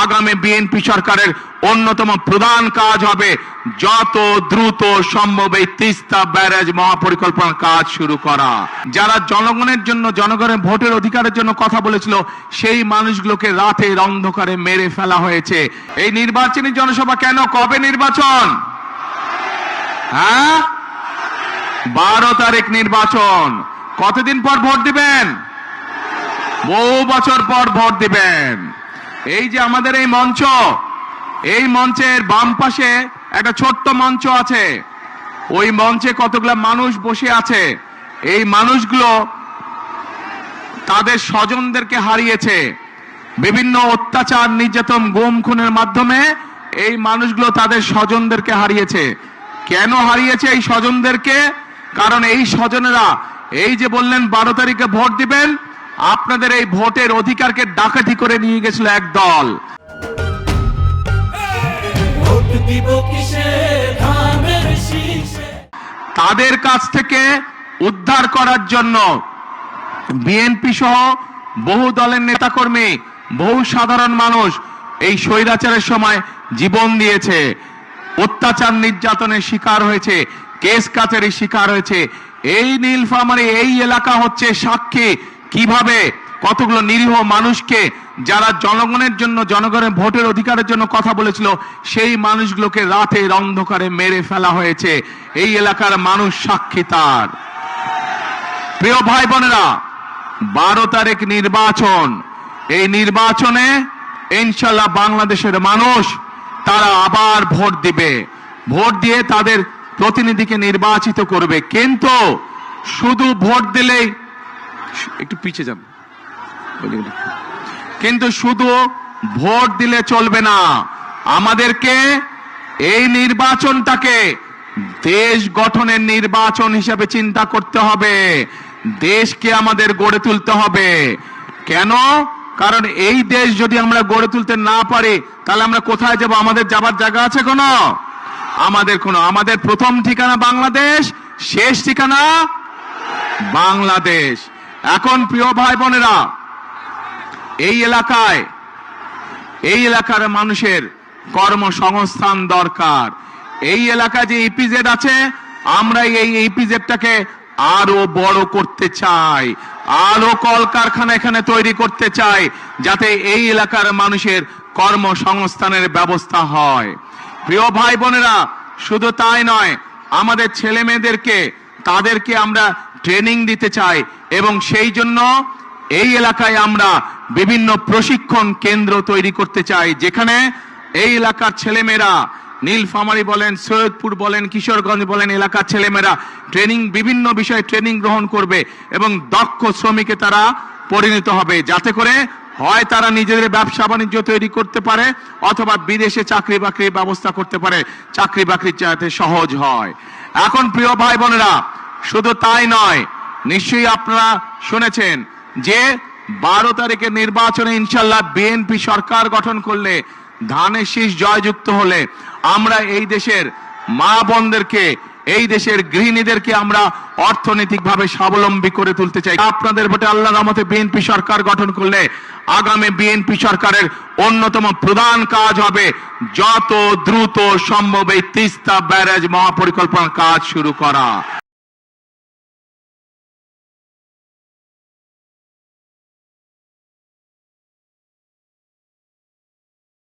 আগামী বিএনপি সরকারের অন্যতম প্রধান কাজ হবে যত দ্রুত সম্ভব এই তিস্তা ব্যারাজ মহাপরিকল্পনার কাজ শুরু করা। যারা জনগণের জন্য, জনগণের ভোটের অধিকারের জন্য কথা বলেছিল, সেই মানুষগুলোকে রাতের অন্ধকারে মেরে ফেলা হয়েছে। এই নির্বাচনী জনসভা কেন? কবে নির্বাচন? হ্যাঁ, 12 তারিখ নির্বাচন। কতদিন পর ভোট দিবেন? বহু বছর পর ভোট দিবেন। এই যে আমাদের এই মঞ্চ, এই মঞ্চের বাম পাশে একটা ছোট্ট মঞ্চ আছে, ওই মঞ্চে কতগুলো মানুষ বসে আছে। এই মানুষগুলো তাদের স্বজনদেরকে হারিয়েছে বিভিন্ন অত্যাচার, নির্যাতন, গুম খুনের মাধ্যমে। এই মানুষগুলো তাদের স্বজনদেরকে হারিয়েছে। কেন হারিয়েছে এই স্বজনদেরকে? কারণ এই স্বজনেরা এই যে বললেন 12 তারিখে ভোট দিবেন, আপনাদের এই ভোটের অধিকারকে ডাকাতি করে নিয়ে গেছিল এক দল। তাদের কাছ থেকে উদ্ধার করার জন্য বিএনপি সহ বহু দলের নেতাকর্মী, বহু সাধারণ মানুষ এই স্বৈরাচারের সময় জীবন দিয়েছে, অত্যাচার নির্যাতনের শিকার হয়েছে, কেস কাচারির শিকার হয়েছে। এই নীলফামারী এই এলাকা হচ্ছে সাক্ষী কিভাবে কতগুলো নিরীহ মানুষকে, যারা জনগণের জন্য, জনগণের ভোটের অধিকারের জন্য কথা বলেছিল, সেই মানুষগুলোকে রাতের অন্ধকারে মেরে ফেলা হয়েছে। এই এলাকার মানুষ সাক্ষী তার। প্রিয় ভাই বোনেরা, 12 তারিখ নির্বাচন। এই নির্বাচনে ইনশাল্লাহ বাংলাদেশের মানুষ তারা আবার ভোট দিবে, ভোট দিয়ে তাদের প্রতিনিধিকে নির্বাচিত করবে। কিন্তু শুধু ভোট দিলেই, একটু পিছিয়ে যান, কিন্তু শুধু ভোট দিলে চলবে না। আমাদেরকে এই নির্বাচনটাকে দেশ গঠনের নির্বাচন হিসেবে চিন্তা করতে হবে। দেশকে আমাদের গড়ে তুলতে হবে। কেন? কারণ এই দেশ যদি আমরা গড়ে তুলতে না পারি, তাহলে আমরা কোথায় যাব? আমাদের যাবার জায়গা আছে কোনো? আমাদের প্রথম ঠিকানা বাংলাদেশ, শেষ ঠিকানা বাংলাদেশ। এখন প্রিয় ভাই বোনেরা, এই এলাকার মানুষের কর্মসংস্থান দরকার। এই এলাকায় যে ইপিজেড আছে, আমরা এই ইপিজেডটাকে আরো বড় করতে চাই, আরো কলকারখানা এখানে তৈরি করতে চাই, যাতে এই এলাকার মানুষের কর্মসংস্থানের ব্যবস্থা হয়। প্রিয় ভাই বোনেরা, শুধু তাই নয়, আমাদের ছেলে মেয়েদেরকে, তাদেরকে আমরা ট্রেনিং দিতে চাই, এবং সেই জন্য এই এলাকায় আমরা বিভিন্ন প্রশিক্ষণ কেন্দ্র তৈরি করতে চাই, যেখানে এই এলাকার ছেলেমেয়েরা, নীলফামারী বলেন, সৈয়দপুর বলেন, কিশোরগঞ্জ বলেন, এলাকার ছেলেমেয়েরা বিভিন্ন বিষয়ে ট্রেনিং গ্রহণ করবে এবং দক্ষ শ্রমিকে তারা পরিণত হবে, যাতে করে হয় তারা নিজেদের ব্যবসা বাণিজ্য তৈরি করতে পারে, অথবা বিদেশে চাকরি বাকরির ব্যবস্থা করতে পারে, চাকরি বাকরি যাতে সহজ হয়। এখন প্রিয় ভাই বোনেরা, শুধু তাই নয়, নিশ্চয়ই আপনারা শুনেছেন যে 12 তারিখের নির্বাচনে ইনশাল্লাহ বিএনপি সরকার গঠন করলে, ধানের শীষ জয়যুক্ত হলে, আমরা এই দেশের মা বোনদেরকে, এই দেশের গৃহিণীদেরকে আমরা অর্থনৈতিকভাবে স্বাবলম্বী করে তুলতে চাই। আপনাদের ভোটে আল্লাহর রহমতে বিএনপি সরকার গঠন করলে আগামী বিএনপি সরকারের অন্যতম প্রধান কাজ হবে যত দ্রুত সম্ভব এই তিস্তা ব্যারাজ মহাপরিকল্পনার কাজ শুরু করা।